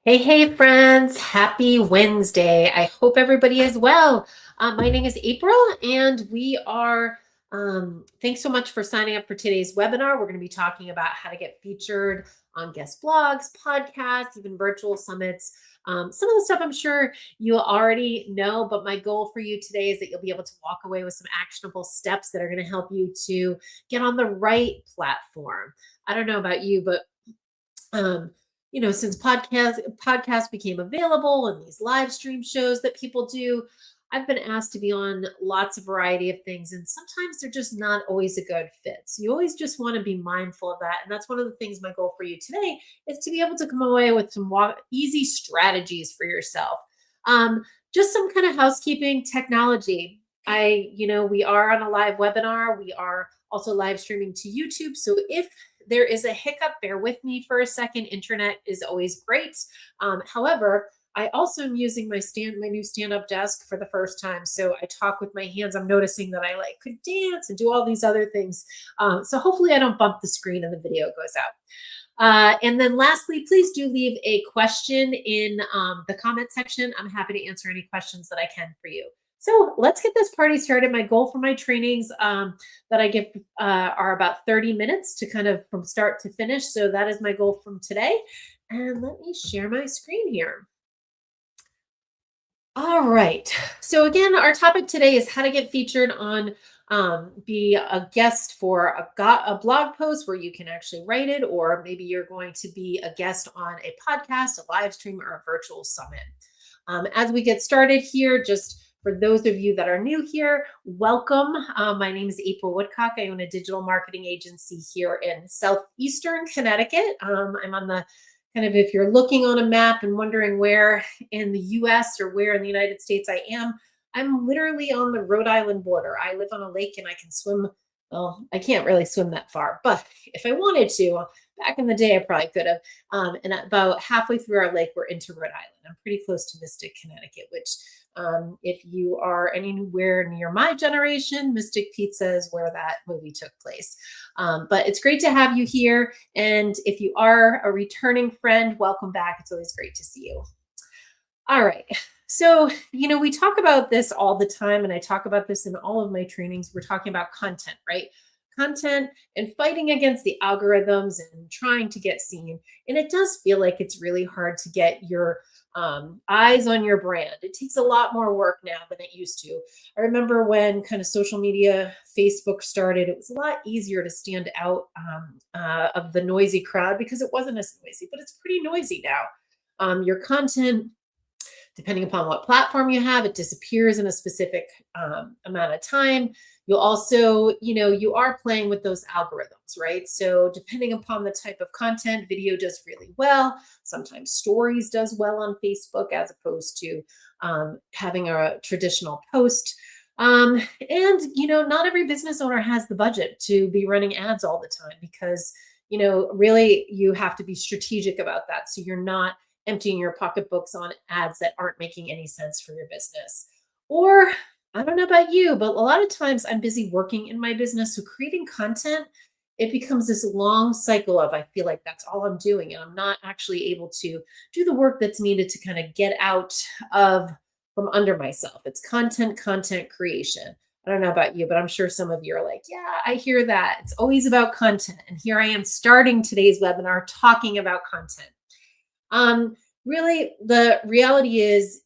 Hey, friends. Happy Wednesday. I hope everybody is well. My name is April, and thanks so much for signing up for today's webinar. We're going to be talking about how to get featured on guest blogs, podcasts, even virtual summits. Some of the stuff I'm sure you already know, but my goal for you today is that you'll be able to walk away with some actionable steps that are going to help you to get on the right platform. I don't know about you, but um, since podcast became available and these live stream shows that people do, I've been asked to be on lots of variety of things, and sometimes they're just not always a good fit. So you always just want to be mindful of that, and that's one of the things. My goal for you today is to be able to come away with some easy strategies for yourself. Um, just some kind of housekeeping technology. We are on a live webinar. We are also live streaming to YouTube. So if there is a hiccup, bear with me for a second. Internet is always great. However, I also am using my new stand-up desk for the first time. So I talk with my hands. I'm noticing that I could dance and do all these other things. So hopefully I don't bump the screen and the video goes out. And then lastly, please do leave a question in the comment section. I'm happy to answer any questions that I can for you. So let's get this party started. My goal for my trainings that I give are about 30 minutes to kind of from start to finish. So that is my goal from today. And let me share my screen here. All right. So again, our topic today is how to get featured on, be a guest for a blog post where you can actually write it, or maybe you're going to be a guest on a podcast, a live stream, or a virtual summit. As we get started here, just for those of you that are new here, welcome. My name is April Woodcock. I own a digital marketing agency here in Southeastern Connecticut. I'm on the if you're looking on a map and wondering where in the US or where in the United States I am, I'm literally on the Rhode Island border. I live on a lake and I can swim. Well, I can't really swim that far, but if I wanted to, back in the day, I probably could have. And about halfway through our lake, we're into Rhode Island. I'm pretty close to Mystic, Connecticut, which if you are anywhere near my generation, Mystic Pizza is where that movie took place. But it's great to have you here. And if you are a returning friend, welcome back. It's always great to see you. All right. So, we talk about this all the time, and I talk about this in all of my trainings. We're talking about content, right? Content and fighting against the algorithms and trying to get seen. And it does feel like it's really hard to get your eyes on your brand. It takes a lot more work now than it used to. I remember when kind of social media, Facebook started, it was a lot easier to stand out of the noisy crowd because it wasn't as noisy, but it's pretty noisy now. Your content, depending upon what platform you have, it disappears in a specific amount of time. You'll also, you are playing with those algorithms, right? So depending upon the type of content, video does really well. Sometimes stories does well on Facebook as opposed to having a traditional post. And, not every business owner has the budget to be running ads all the time because, really you have to be strategic about that. So you're not emptying your pocketbooks on ads that aren't making any sense for your business. Or I don't know about you, but a lot of times I'm busy working in my business. So creating content, it becomes this long cycle of I feel like that's all I'm doing. And I'm not actually able to do the work that's needed to kind of get out of from under myself. It's content creation. I don't know about you, but I'm sure some of you are like, yeah, I hear that. It's always about content. And here I am starting today's webinar talking about content. Really, the reality is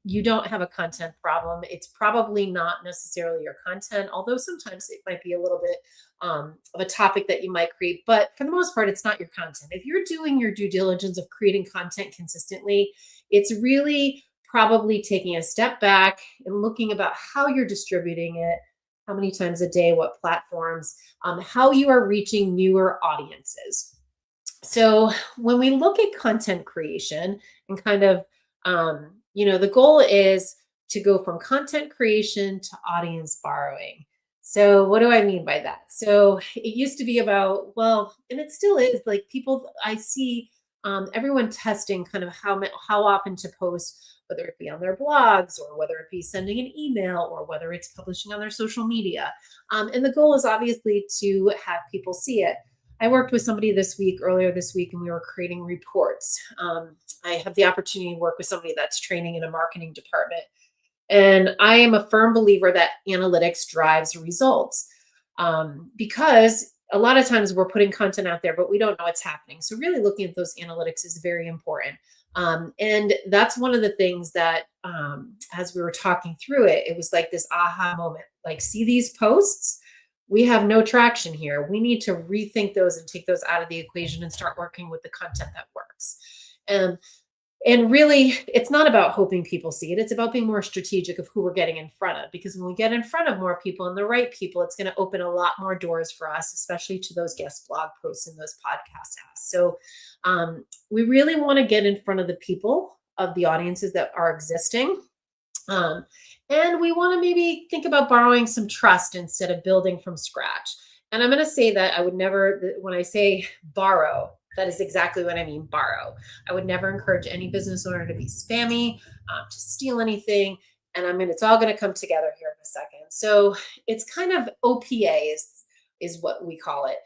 you don't have a content problem. It's probably not necessarily your content, although sometimes it might be a little bit of a topic that you might create. But for the most part, it's not your content. If you're doing your due diligence of creating content consistently, it's really probably taking a step back and looking about how you're distributing it, how many times a day, what platforms, how you are reaching newer audiences. So when we look at content creation and kind of, the goal is to go from content creation to audience borrowing. So what do I mean by that? So it used to be about, well, and it still is like people, I see everyone testing kind of how often to post, whether it be on their blogs or whether it be sending an email or whether it's publishing on their social media. And the goal is obviously to have people see it. I worked with somebody earlier this week, and we were creating reports. I have the opportunity to work with somebody that's training in a marketing department. And I am a firm believer that analytics drives results, because a lot of times we're putting content out there, but we don't know what's happening. So, really looking at those analytics is very important. And that's one of the things that, as we were talking through it, it was like this aha moment like, see these posts? We have no traction here. We need to rethink those and take those out of the equation and start working with the content that works. And and really, it's not about hoping people see it. It's about being more strategic of who we're getting in front of. Because when we get in front of more people and the right people, it's going to open a lot more doors for us, especially to those guest blog posts and those podcasts. So we really want to get in front of the people of the audiences that are existing. Um, and we want to maybe think about borrowing some trust instead of building from scratch. And I'm going to say that I would never, when I say borrow, that is exactly what I mean, borrow. I would never encourage any business owner to be spammy, to steal anything. And it's all going to come together here in a second. So it's kind of OPA is what we call it.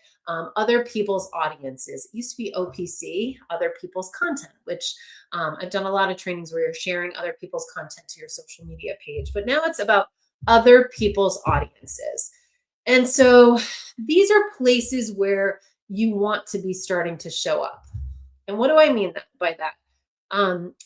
Other people's audiences. It used to be OPC, other people's content, which I've done a lot of trainings where you're sharing other people's content to your social media page. But now it's about other people's audiences. And so these are places where you want to be starting to show up. And what do I mean by that?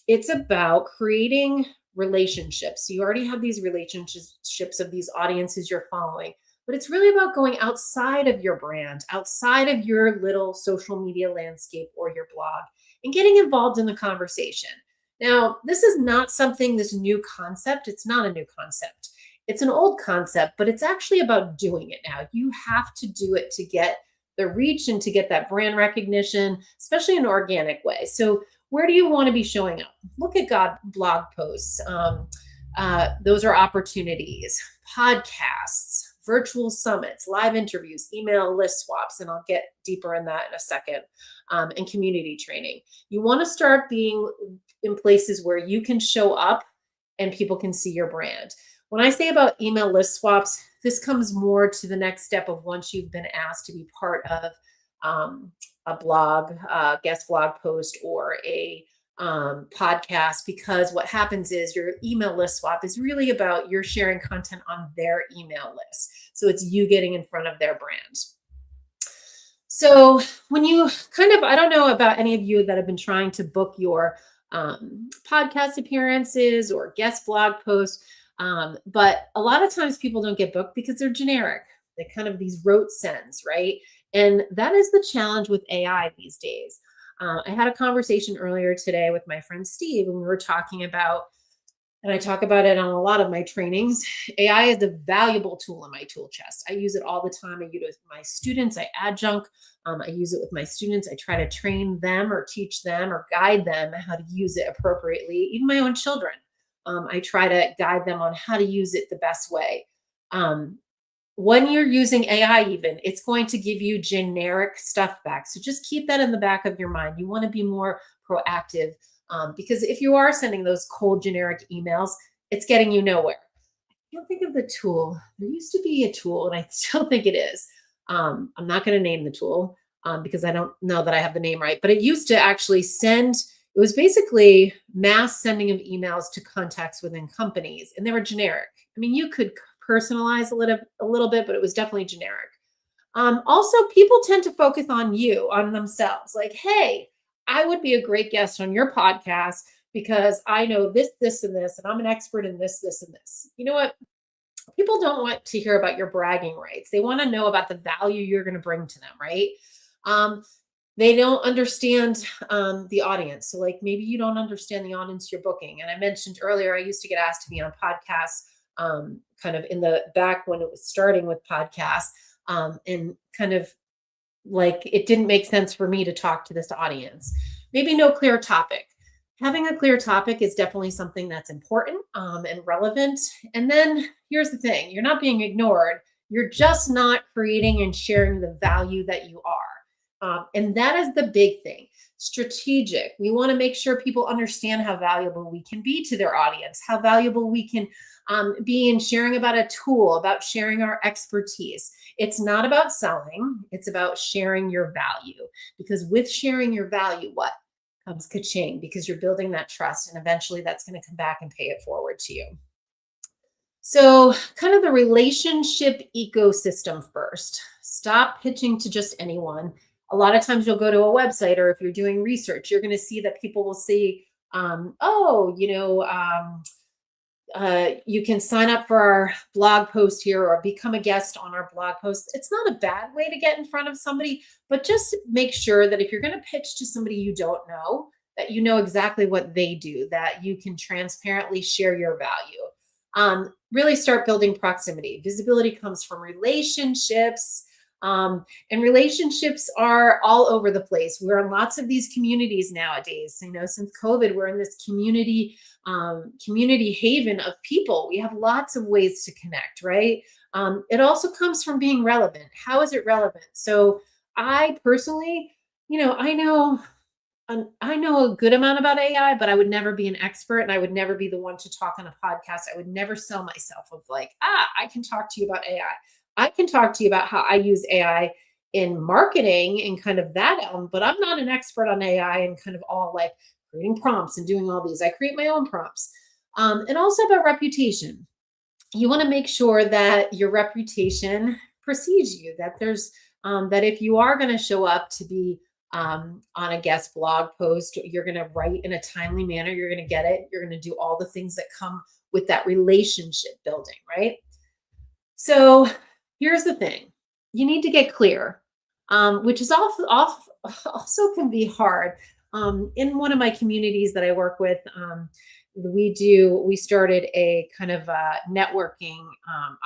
It's about creating relationships. So you already have these relationships of these audiences you're following, but it's really about going outside of your brand, outside of your little social media landscape or your blog, and getting involved in the conversation. Now, this is not this new concept. It's not a new concept. It's an old concept, but it's actually about doing it now. You have to do it to get the reach and to get that brand recognition, especially in an organic way. So where do you want to be showing up? Look at blog posts. Those are opportunities, podcasts, virtual summits, live interviews, email list swaps, and I'll get deeper in that in a second, and community training. You want to start being in places where you can show up and people can see your brand. When I say about email list swaps, this comes more to the next step of once you've been asked to be part of a blog, guest blog post, or a podcast, because what happens is your email list swap is really about you're sharing content on their email list. So it's you getting in front of their brand. So when you I don't know about any of you that have been trying to book your podcast appearances or guest blog posts, but a lot of times people don't get booked because they're generic. They're kind of these rote sends, right? And that is the challenge with AI these days. I had a conversation earlier today with my friend Steve, and we were talking about, and I talk about it on a lot of my trainings, AI is a valuable tool in my tool chest. I use it all the time. I use it with my students. I adjunct. I use it with my students. I try to train them or teach them or guide them how to use it appropriately. Even my own children. I try to guide them on how to use it the best way. When you're using AI, even, it's going to give you generic stuff back. So just keep that in the back of your mind. You want to be more proactive, because if you are sending those cold, generic emails, it's getting you nowhere. I can't think of the tool. There used to be a tool, and I still think it is. I'm not going to name the tool because I don't know that I have the name right, but it used to actually send. It was basically mass sending of emails to contacts within companies, and they were generic. I mean, you could personalize a little bit, but it was definitely generic. Also, people tend to focus on themselves. Like, hey, I would be a great guest on your podcast because I know this, this, and this, and I'm an expert in this, this, and this. You know what? People don't want to hear about your bragging rights. They want to know about the value you're going to bring to them, right? They don't understand the audience. So like maybe you don't understand the audience you're booking. And I mentioned earlier, I used to get asked to be on podcasts, kind of in the back when it was starting with podcasts, and kind of like it didn't make sense for me to talk to this audience. Maybe no clear topic. Having a clear topic is definitely something that's important and relevant. And then here's the thing, you're not being ignored. You're just not creating and sharing the value that you are. And that is the big thing. Strategic. We want to make sure people understand how valuable we can be to their audience, how valuable we can be in sharing about a tool, about sharing our expertise. It's not about selling, it's about sharing your value. Because with sharing your value, what comes ka-ching? Because you're building that trust, and eventually that's going to come back and pay it forward to you. So, kind of the relationship ecosystem first. Stop pitching to just anyone. A lot of times you'll go to a website, or if you're doing research, you're going to see that people will see, oh, you can sign up for our blog post here or become a guest on our blog post. It's not a bad way to get in front of somebody, but just make sure that if you're going to pitch to somebody you don't know, that you know exactly what they do, that you can transparently share your value. Really start building proximity. Visibility comes from relationships. And relationships are all over the place. We're in lots of these communities nowadays. Since COVID, we're in this community haven of people. We have lots of ways to connect, right? It also comes from being relevant. How is it relevant? So I personally, I know a good amount about AI, but I would never be an expert, and I would never be the one to talk on a podcast. I would never sell myself of like, I can talk to you about AI. I can talk to you about how I use AI in marketing and kind of that element, but I'm not an expert on AI and kind of all like creating prompts and doing all these. I create my own prompts. And also about reputation. You want to make sure that your reputation precedes you, that that if you are going to show up to be on a guest blog post, you're going to write in a timely manner, you're going to get it, you're going to do all the things that come with that relationship building, right? So here's the thing. You need to get clear, which is also can be hard. In one of my communities that I work with, we started a kind of networking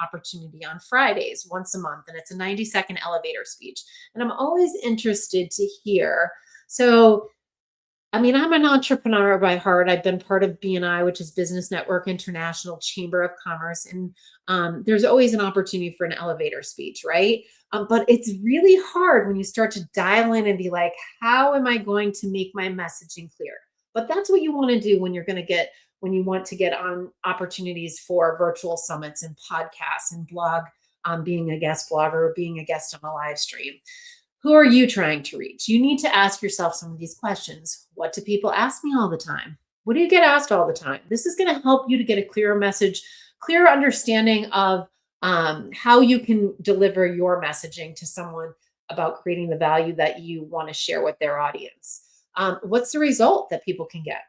opportunity on Fridays once a month, and it's a 90-second elevator speech. And I'm always interested to hear. So, I mean, I'm an entrepreneur by heart. I've been part of BNI, which is Business Network International Chamber of Commerce. And there's always an opportunity for an elevator speech, right? But it's really hard when you start to dial in and be like, how am I going to make my messaging clear? But that's what you want to do when you want to get on opportunities for virtual summits and podcasts and blog, being a guest blogger or being a guest on a live stream. Who are you trying to reach? You need to ask yourself some of these questions. What do people ask me all the time? What do you get asked all the time? This is going to help you to get a clearer message, clearer understanding of how you can deliver your messaging to someone about creating the value that you want to share with their audience. What's the result that people can get?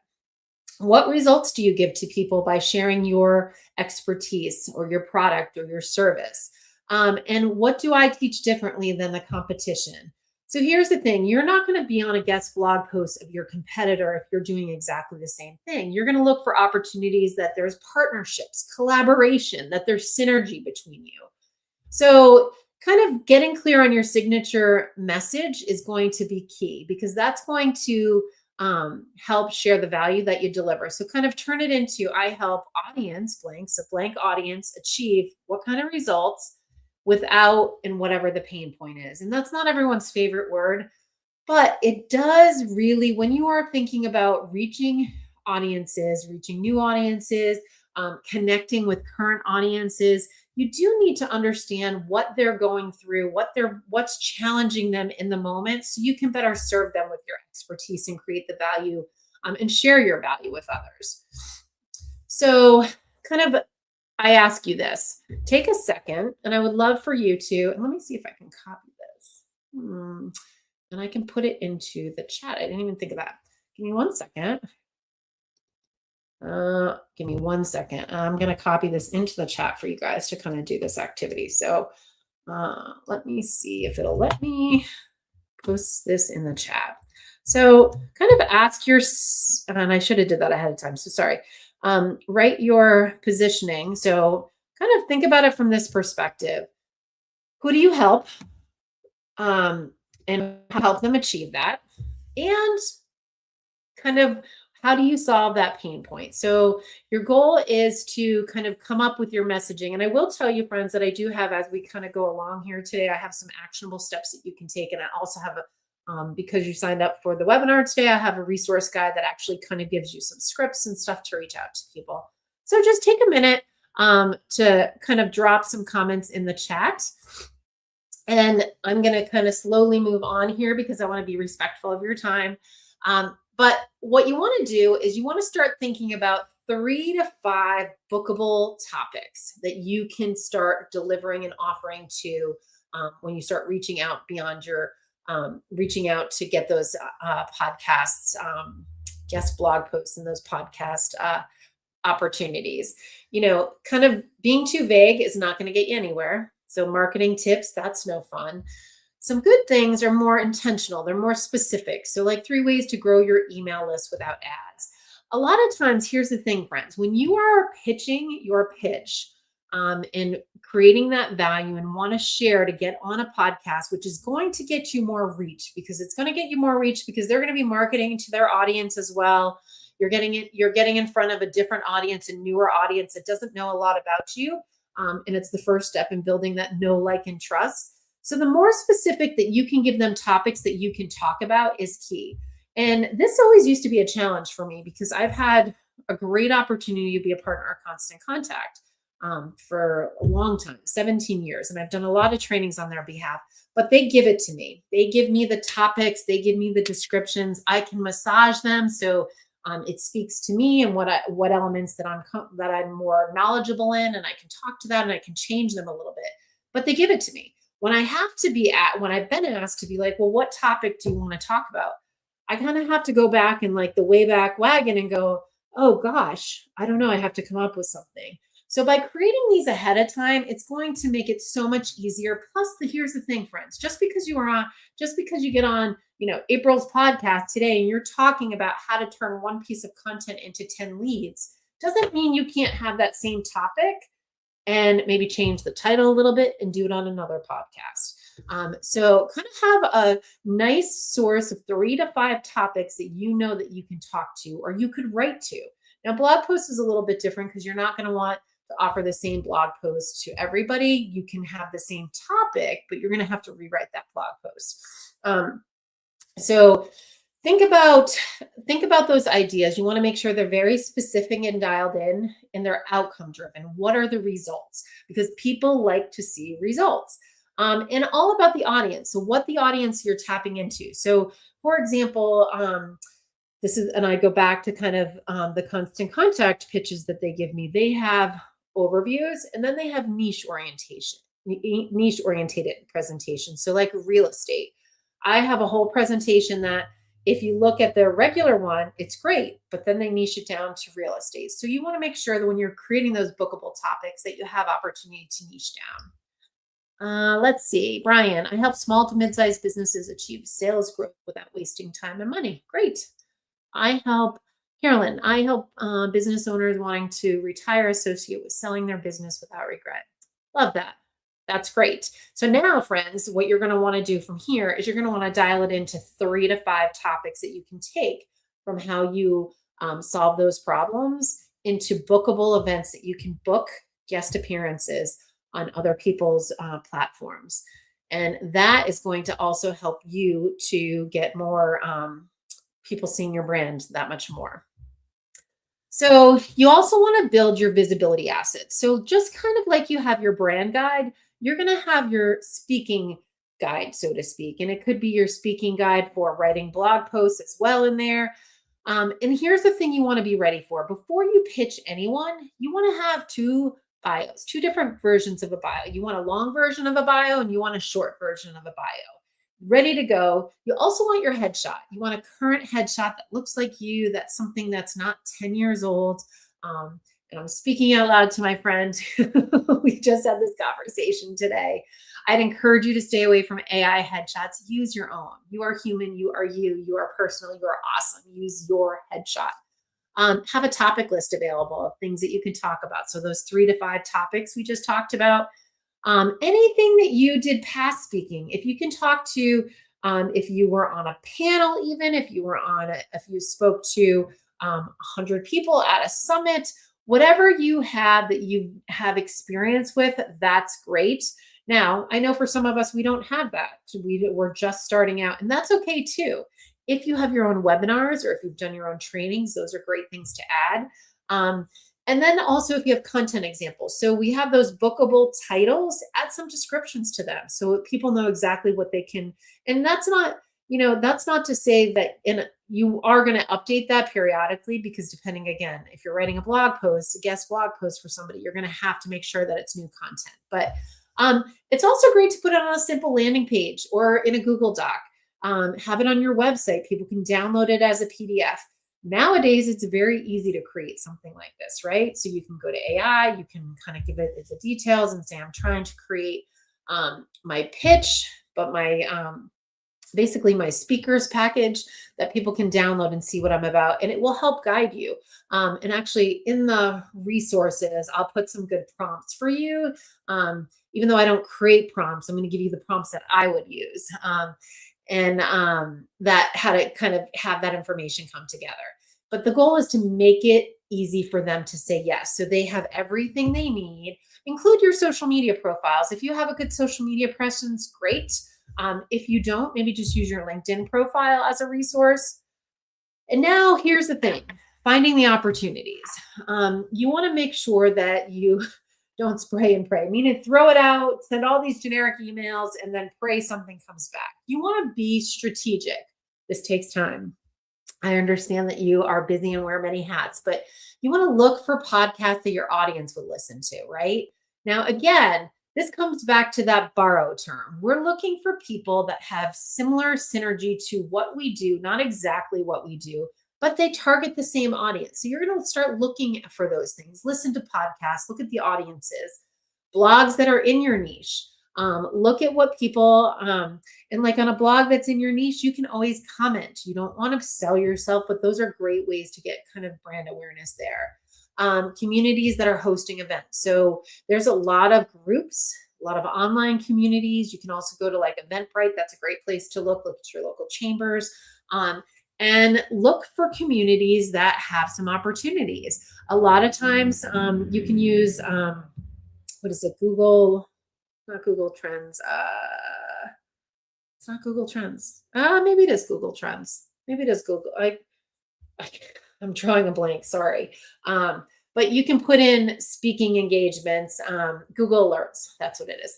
What results do you give to people by sharing your expertise or your product or your service? And what do I teach differently than the competition? So here's the thing. You're not going to be on a guest blog post of your competitor if you're doing exactly the same thing. You're going to look for opportunities that there's partnerships, collaboration, that there's synergy between you. So kind of getting clear on your signature message is going to be key, because that's going to help share the value that you deliver. So kind of turn it into, I help audience blank, so blank audience achieve what kind of results without, and whatever the pain point is. And that's not everyone's favorite word, but it does really, when you are thinking about reaching audiences, reaching new audiences, connecting with current audiences, you do need to understand what they're going through, what's challenging them in the moment, so you can better serve them with your expertise and create the value, and share your value with others. So kind of, I ask you this, take a second, and I would love for you to, and let me see if I can copy this. And I can put it into the chat. I didn't even think of that. Give me 1 second. Give me 1 second. I'm going to copy this into the chat for you guys to kind of do this activity. So let me see if it'll let me post this in the chat. So kind of ask and I should have did that ahead of time, so sorry. Write your positioning. So kind of think about it from this perspective. Who do you help? And help them achieve that? And kind of, how do you solve that pain point? So your goal is to kind of come up with your messaging. And I will tell you, friends, that I do have, as we kind of go along here today, I have some actionable steps that you can take. And I also have because you signed up for the webinar today, I have a resource guide that actually kind of gives you some scripts and stuff to reach out to people. So just take a minute to kind of drop some comments in the chat. And I'm going to kind of slowly move on here because I want to be respectful of your time. But what you want to do is you want to start thinking about 3 to 5 bookable topics that you can start delivering and offering to when you start reaching out beyond your reaching out to get those podcasts, guest blog posts, and those podcast opportunities. Kind of being too vague is not going to get you anywhere. So, marketing tips, that's no fun. Some good things are more intentional, they're more specific. So, like 3 ways to grow your email list without ads. A lot of times, here's the thing, friends, when you are pitching your pitch and creating that value and want to share to get on a podcast, which is going to get you more reach because it's going to get you more reach because they're going to be marketing to their audience as well. You're getting in front of a different audience, a newer audience that doesn't know a lot about you. And it's the first step in building that know, like, and trust. So the more specific that you can give them topics that you can talk about is key. And this always used to be a challenge for me because I've had a great opportunity to be a partner of Constant Contact for a long time, 17 years. And I've done a lot of trainings on their behalf, but they give it to me. They give me the topics, they give me the descriptions. I can massage them. So it speaks to me and what elements that I'm more knowledgeable in, and I can talk to that and I can change them a little bit. But they give it to me. When I've been asked to be like, well, what topic do you want to talk about? I kind of have to go back in like the way back wagon and go, oh gosh, I don't know. I have to come up with something. So by creating these ahead of time, it's going to make it so much easier. Plus, here's the thing, friends, just because you get on, April's podcast today and you're talking about how to turn one piece of content into 10 leads, doesn't mean you can't have that same topic and maybe change the title a little bit and do it on another podcast. So kind of have a nice source of 3 to 5 topics that that you can talk to or you could write to. Now, blog post is a little bit different because you're not going to want to offer the same blog post to everybody. You can have the same topic, but you're going to have to rewrite that blog post. So think about those ideas. You want to make sure they're very specific and dialed in and they're outcome driven. What are the results? Because people like to see results. And all about the audience. So what the audience you're tapping into. So for example, and I go back to kind of the Constant Contact pitches that they give me. They have overviews and then they have niche orientated presentations. So like real estate, I have a whole presentation that if you look at the regular one, it's great, but then they niche it down to real estate. So you want to make sure that when you're creating those bookable topics that you have opportunity to niche down. Let's see, Brian, I help small to mid-sized businesses achieve sales growth without wasting time and money. Great. Carolyn, I help business owners wanting to retire associate with selling their business without regret. Love that. That's great. So now, friends, what you're going to want to do from here is you're going to want to dial it into 3 to 5 topics that you can take from how you solve those problems into bookable events that you can book guest appearances on other people's platforms. And that is going to also help you to get more people seeing your brand that much more. So you also want to build your visibility assets. So just kind of like you have your brand guide, you're going to have your speaking guide, so to speak. And it could be your speaking guide for writing blog posts as well in there. And here's the thing you want to be ready for. Before you pitch anyone, you want to have 2 bios, 2 different versions of a bio. You want a long version of a bio and you want a short version of a bio. Ready to go. You also want your headshot. You want a current headshot that looks like you. That's something that's not 10 years old. And I'm speaking out loud to my friend. We just had this conversation today. I'd encourage you to stay away from AI headshots. Use your own. You are human. You are you. You are personal. You are awesome. Use your headshot. Have a topic list available of things that you can talk about. So those 3 to 5 topics we just talked about. Anything that you did past speaking, if you can talk to, if you were on a panel, even if you spoke to 100 people at a summit, whatever you have that you have experience with, that's great. Now, I know for some of us, we don't have that. We're just starting out, and that's okay too. If you have your own webinars or if you've done your own trainings, those are great things to add. And then also if you have content examples. So we have those bookable titles, add some descriptions to them so people know exactly what they can. And that's not, that's not to say that you are going to update that periodically, because depending, again, if you're writing a blog post, a guest blog post for somebody, you're going to have to make sure that it's new content. But it's also great to put it on a simple landing page or in a Google Doc. Have it on your website. People can download it as a PDF. Nowadays, it's very easy to create something like this, right? So you can go to AI, you can kind of give it the details and say, I'm trying to create my pitch, but basically my speakers package that people can download and see what I'm about, and it will help guide you. And actually in the resources, I'll put some good prompts for you. Even though I don't create prompts, I'm going to give you the prompts that I would use. And that how to kind of have that information come together. But the goal is to make it easy for them to say yes. So they have everything they need. Include your social media profiles. If you have a good social media presence, great. If you don't, maybe just use your LinkedIn profile as a resource. And now here's the thing, finding the opportunities. You want to make sure that you don't spray and pray, meaning throw it out, send all these generic emails, and then pray something comes back. You want to be strategic. This takes time. I understand that you are busy and wear many hats, but you want to look for podcasts that your audience would listen to, right? Now, again, this comes back to that borrow term. We're looking for people that have similar synergy to what we do, not exactly what we do, but they target the same audience. So you're going to start looking for those things. Listen to podcasts, look at the audiences, blogs that are in your niche. Look at what people, and like on a blog that's in your niche, you can always comment. You don't want to sell yourself, but those are great ways to get kind of brand awareness there. Communities that are hosting events. So there's a lot of groups, a lot of online communities. You can also go to like Eventbrite. That's a great place to look at your local chambers. And look for communities that have some opportunities. A lot of times you can use, what is it? Not Google Trends. It's not Google Trends. Maybe it is Google Trends. Maybe it is Google. I'm drawing a blank, sorry. But you can put in speaking engagements, Google Alerts, that's what it is.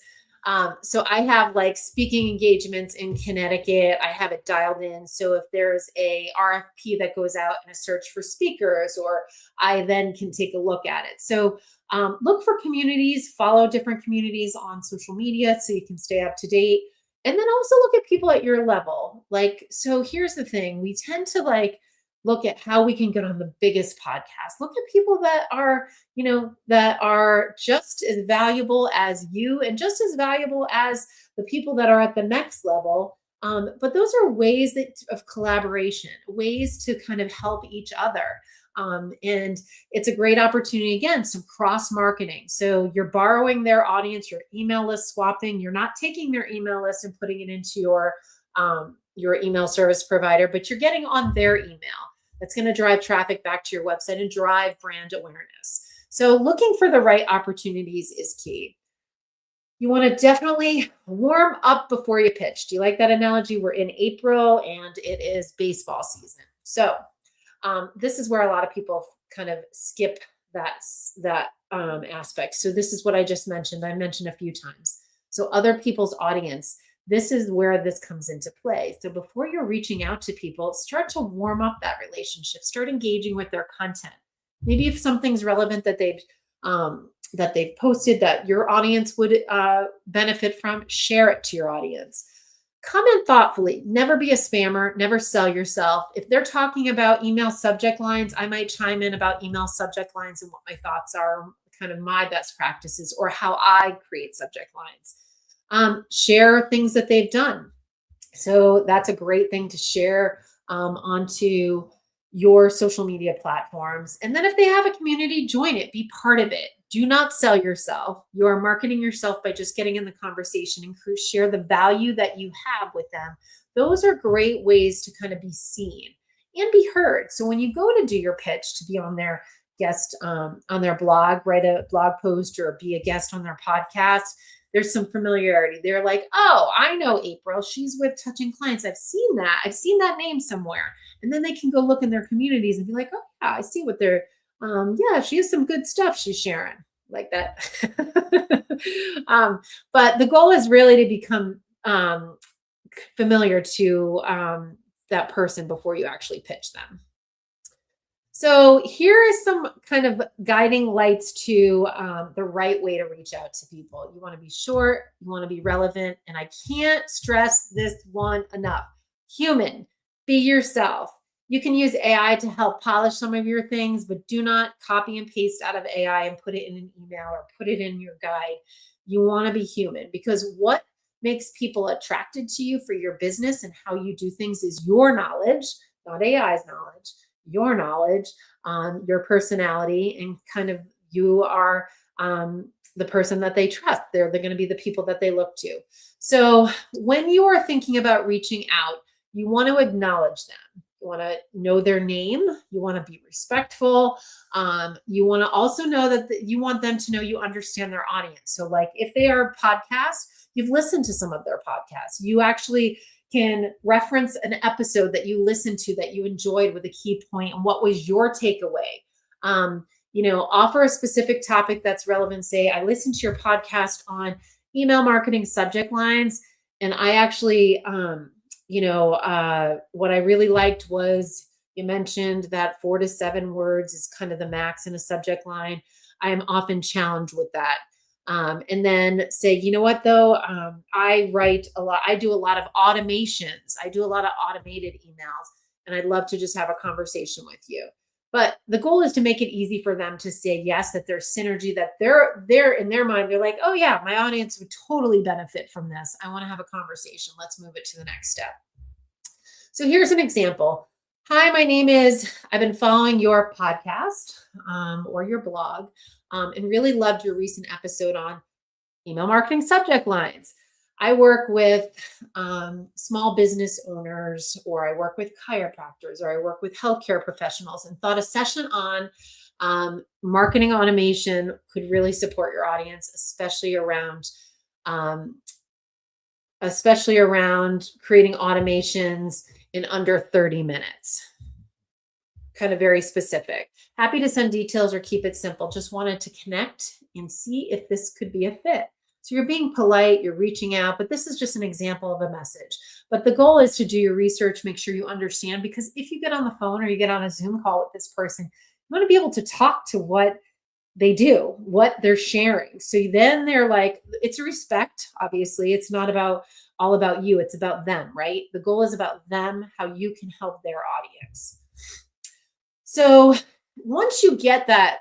So I have like speaking engagements in Connecticut. I have it dialed in. So if there's a RFP that goes out in a search for speakers, or I then can take a look at it. So look for communities, follow different communities on social media so you can stay up to date. And then also look at people at your level. Like, so here's the thing, we tend to like look at how we can get on the biggest podcast. Look at people that are, that are just as valuable as you and just as valuable as the people that are at the next level. But those are ways of collaboration, ways to kind of help each other. And it's a great opportunity, again, some cross marketing. So you're borrowing their audience, your email list swapping. You're not taking their email list and putting it into your email service provider, but you're getting on their email. That's going to drive traffic back to your website and drive brand awareness. So looking for the right opportunities is key. You want to definitely warm up before you pitch. Do you like that analogy? We're in April and it is baseball season. So this is where a lot of people kind of skip that aspect. So this is what I just mentioned. I mentioned a few times. So other people's audience, this is where this comes into play. So before you're reaching out to people, start to warm up that relationship, start engaging with their content. Maybe if something's relevant that they've posted that your audience would benefit from, share it to your audience. Comment thoughtfully, never be a spammer, never sell yourself. If they're talking about email subject lines, I might chime in about email subject lines and what my thoughts are, kind of my best practices, or how I create subject lines. Share things that they've done. So that's a great thing to share onto your social media platforms. And then if they have a community, join it, be part of it. Do not sell yourself. You are marketing yourself by just getting in the conversation and share the value that you have with them. Those are great ways to kind of be seen and be heard. So when you go to do your pitch to be on their guest, on their blog, write a blog post or be a guest on their podcast, there's some familiarity. They're like, oh, I know April. She's with Touching Clients. I've seen that. I've seen that name somewhere. And then they can go look in their communities and be like, oh, yeah, I see what they're Yeah, she has some good stuff she's sharing, like that. But the goal is really to become familiar to that person before you actually pitch them. So here is some kind of guiding lights to the right way to reach out to people. You want to be short, you want to be relevant, and I can't stress this one enough. Human, be yourself. You can use AI to help polish some of your things, but do not copy and paste out of AI and put it in an email or put it in your guide. You want to be human, because what makes people attracted to you for your business and how you do things is your knowledge, not AI's knowledge, your knowledge, your personality, and kind of you are the person that they trust. They're going to be the people that they look to. So when you are thinking about reaching out, you want to acknowledge them. You want to know their name. You want to be respectful. You want to also know that you want them to know you understand their audience. So, like if they are podcasts, you've listened to some of their podcasts. You actually can reference an episode that you listened to that you enjoyed with a key point and what was your takeaway. Offer a specific topic that's relevant. Say, I listened to your podcast on email marketing subject lines, and I actually, what I really liked was you mentioned that 4 to 7 words is kind of the max in a subject line. I am often challenged with that. And then say, you know what, though, I write a lot. I do a lot of automations. I do a lot of automated emails, and I'd love to just have a conversation with you. But the goal is to make it easy for them to say yes, that there's synergy, that they're in their mind, they're like, oh yeah, my audience would totally benefit from this. I want to have a conversation. Let's move it to the next step. So here's an example. Hi, my name is, I've been following your podcast or your blog and really loved your recent episode on email marketing subject lines. I work with small business owners, or I work with chiropractors, or I work with healthcare professionals, and thought a session on marketing automation could really support your audience, especially around creating automations in under 30 minutes. Kind of very specific. Happy to send details or keep it simple. Just wanted to connect and see if this could be a fit. So you're being polite, you're reaching out, but this is just an example of a message. But the goal is to do your research, make sure you understand, because if you get on the phone or you get on a Zoom call with this person, you want to be able to talk to what they do, what they're sharing. So then they're like, it's a respect, obviously. It's not all about you, it's about them, right? The goal is about them, how you can help their audience. So once you get that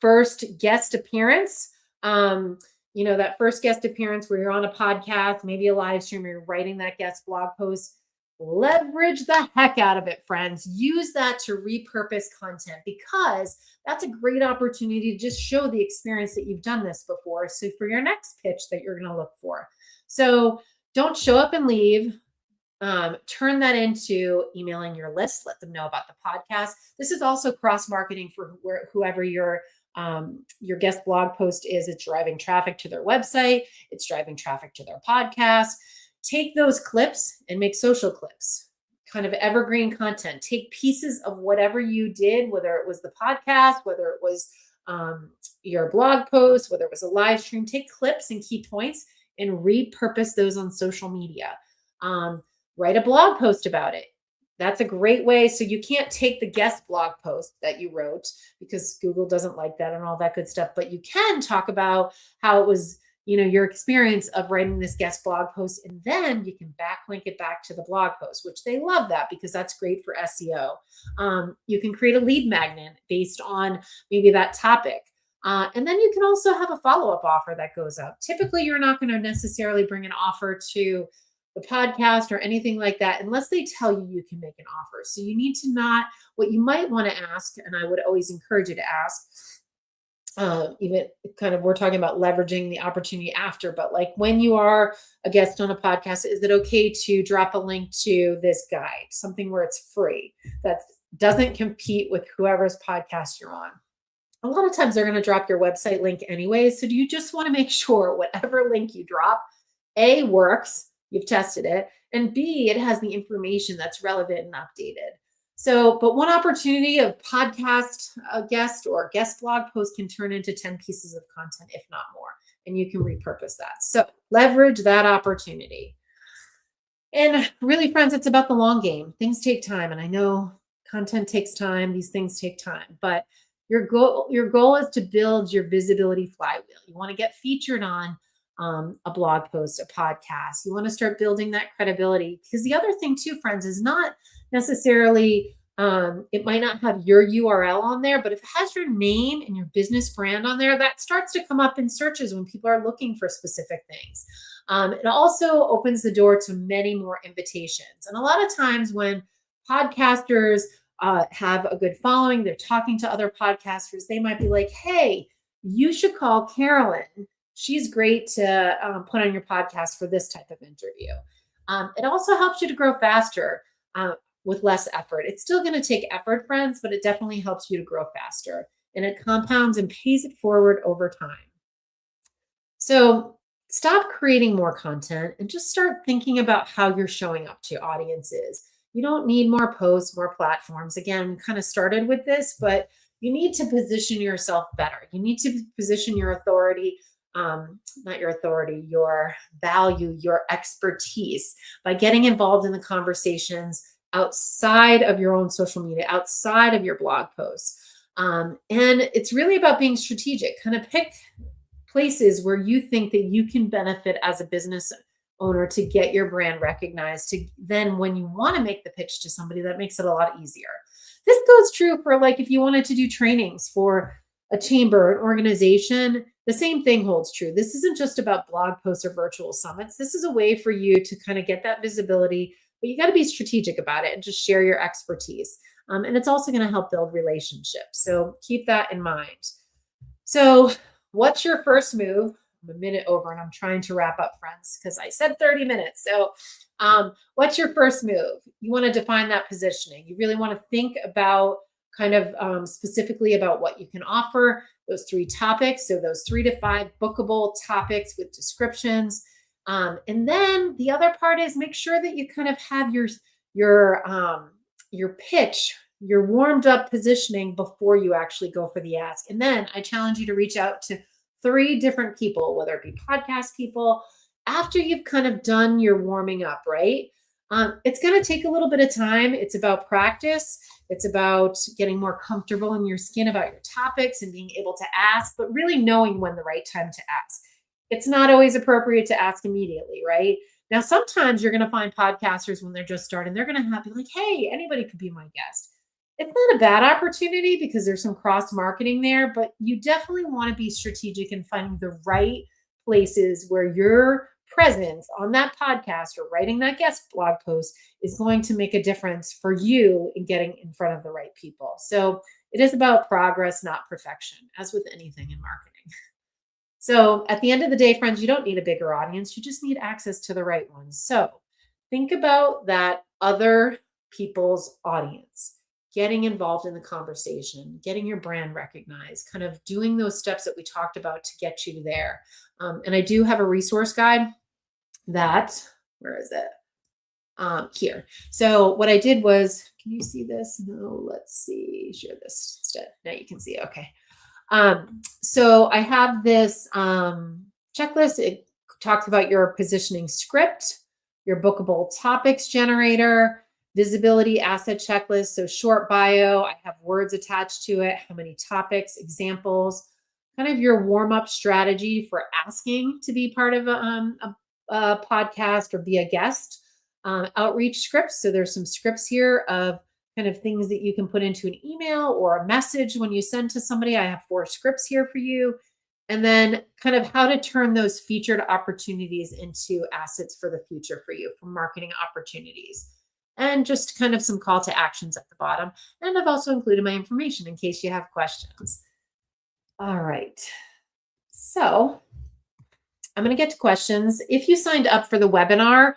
first guest appearance, that first guest appearance where you're on a podcast, maybe a live stream, you're writing that guest blog post, leverage the heck out of it, friends. Use that to repurpose content, because that's a great opportunity to just show the experience that you've done this before. So for your next pitch that you're going to look for. So don't show up and leave. Turn that into emailing your list. Let them know about the podcast. This is also cross marketing for whoever your guest blog post is. It's driving traffic to their website. It's driving traffic to their podcast. Take those clips and make social clips, kind of evergreen content. Take pieces of whatever you did, whether it was the podcast, whether it was your blog post, whether it was a live stream. Take clips and key points and repurpose those on social media. Write a blog post about it. That's a great way. So you can't take the guest blog post that you wrote, because Google doesn't like that and all that good stuff, but you can talk about how it was, your experience of writing this guest blog post, and then you can backlink it back to the blog post, which they love that, because that's great for SEO. You can create a lead magnet based on maybe that topic. And then you can also have a follow-up offer that goes out. Typically, you're not going to necessarily bring an offer to the podcast or anything like that unless they tell you can make an offer. So you need to what you might want to ask, and I would always encourage you to ask, even kind of, we're talking about leveraging the opportunity after, but like when you are a guest on a podcast, is it okay to drop a link to this guide, something where it's free, that doesn't compete with whoever's podcast you're on? A lot of times they're going to drop your website link anyway. So do you just want to make sure whatever link you drop, A, works, you've tested it, and B, it has the information that's relevant and updated. So, but one opportunity of podcast guest or guest blog post can turn into 10 pieces of content, if not more, and you can repurpose that. So leverage that opportunity. And really, friends, it's about the long game. Things take time. And I know content takes time, these things take time, but your goal is to build your visibility flywheel. You want to get featured on a blog post, a podcast. You want to start building that credibility. Because the other thing, too, friends, is not necessarily, it might not have your URL on there, but if it has your name and your business brand on there, that starts to come up in searches when people are looking for specific things. It also opens the door to many more invitations. And a lot of times when podcasters have a good following, they're talking to other podcasters, they might be like, hey, you should call Carolyn. She's great to put on your podcast for this type of interview. It also helps you to grow faster with less effort. It's still going to take effort, friends, but it definitely helps you to grow faster. And it compounds and pays it forward over time. So stop creating more content and just start thinking about how you're showing up to audiences. You don't need more posts, more platforms. Again, we kind of started with this, but you need to position yourself better. You need to position your authority, not your authority, your value, your expertise by getting involved in the conversations outside of your own social media, outside of your blog posts. And it's really about being strategic. Kind of pick places where you think that you can benefit as a business owner to get your brand recognized, to then when you want to make the pitch to somebody, that makes it a lot easier. This goes true for like if you wanted to do trainings for a chamber, an organization, the same thing holds true. This isn't just about blog posts or virtual summits. This is a way for you to kind of get that visibility, but you got to be strategic about it and just share your expertise. And it's also going to help build relationships. So keep that in mind. So what's your first move? I'm a minute over and I'm trying to wrap up, friends, because I said 30 minutes. So what's your first move? You want to define that positioning. You really want to think about kind of specifically about what you can offer, those 3 topics. So those 3 to 5 bookable topics with descriptions. And then the other part is make sure that you kind of have your pitch, your warmed up positioning before you actually go for the ask. And then I challenge you to reach out to 3 different people, whether it be podcast people, after you've kind of done your warming up, right? It's going to take a little bit of time. It's about practice. It's about getting more comfortable in your skin about your topics and being able to ask, but really knowing when the right time to ask. It's not always appropriate to ask immediately, right? Now, sometimes you're going to find podcasters when they're just starting, they're going to be like, hey, anybody could be my guest. It's not a bad opportunity because there's some cross marketing there, but you definitely want to be strategic in finding the right places where your presence on that podcast or writing that guest blog post is going to make a difference for you in getting in front of the right people. So it is about progress, not perfection, as with anything in marketing. So at the end of the day, friends, you don't need a bigger audience. You just need access to the right ones. So think about that other people's audience, getting involved in the conversation, getting your brand recognized, kind of doing those steps that we talked about to get you there. And I do have a resource guide where is it? Here. So what I did was, can you see this? No, let's see, share this instead. Now you can see, okay. So I have this checklist. It talks about your positioning script, your bookable topics generator, visibility asset checklist. So short bio, I have words attached to it, how many topics, examples, kind of your warm-up strategy for asking to be part of a podcast or be a guest, outreach scripts. So there's some scripts here of kind of things that you can put into an email or a message when you send to somebody. I have 4 scripts here for you. And then kind of how to turn those featured opportunities into assets for the future for you, for marketing opportunities. And just kind of some call to actions at the bottom. And I've also included my information in case you have questions. All right. So I'm going to get to questions. If you signed up for the webinar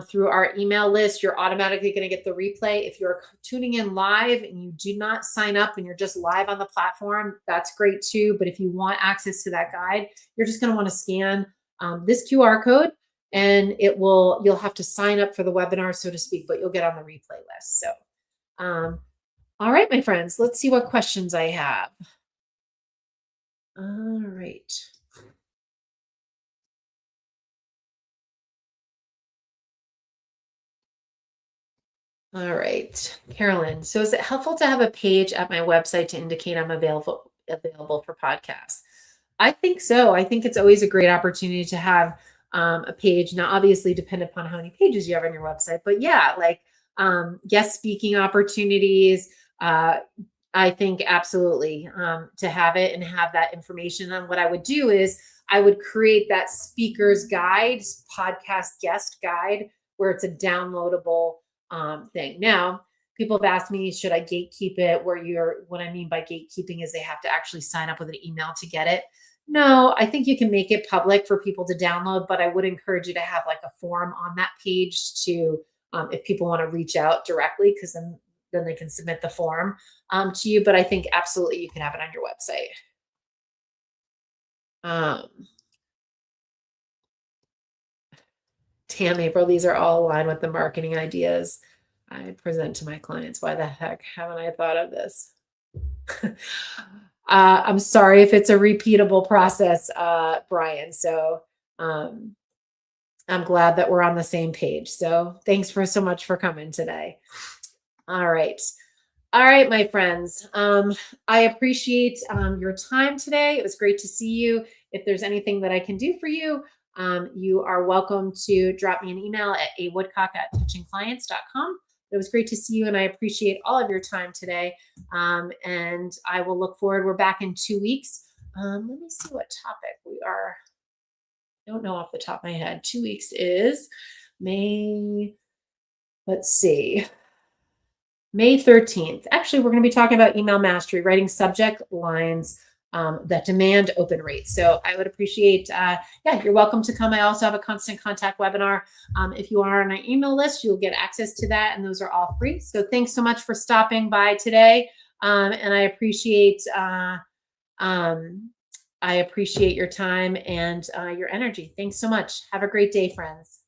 through our email list, you're automatically going to get the replay. If you're tuning in live and you do not sign up and you're just live on the platform, that's great too. But if you want access to that guide, you're just going to want to scan this QR code and you'll have to sign up for the webinar, so to speak, but you'll get on the replay list. So Um, all right, my friends, let's see what questions I have. All right. All right, Carolyn. So is it helpful to have a page at my website to indicate I'm available for podcasts? I think so. I think it's always a great opportunity to have a page. Now, obviously, depend upon how many pages you have on your website, but yeah, like guest speaking opportunities. I think absolutely to have it and have that information. And what I would do is I would create that speaker's guide, podcast guest guide, where it's a downloadable thing. Now, people have asked me, should I gatekeep it? What I mean by gatekeeping is they have to actually sign up with an email to get it. No, I think you can make it public for people to download, but I would encourage you to have like a form on that page to, if people want to reach out directly, because then they can submit the form to you. But I think absolutely you can have it on your website. Um, Damn, April, these are all aligned with the marketing ideas I present to my clients. Why the heck haven't I thought of this? I'm sorry if it's a repeatable process, Brian. So um, I'm glad that we're on the same page. So thanks for so much for coming today. All right. All right, my friends. I appreciate your time today. It was great to see you. If there's anything that I can do for you, you are welcome to drop me an email at awoodcock@touchingclients.com. It was great to see you, and I appreciate all of your time today. And I will look forward. We're back in 2 weeks. Let me see what topic we are. I don't know off the top of my head. 2 weeks is May. Let's see. May 13th. Actually, we're going to be talking about email mastery, writing subject lines that demand open rates. So I would appreciate, yeah, you're welcome to come. I also have a constant contact webinar. If you are on my email list, you'll get access to that, and those are all free. So thanks so much for stopping by today. And I appreciate your time and your energy. Thanks so much. Have a great day, friends.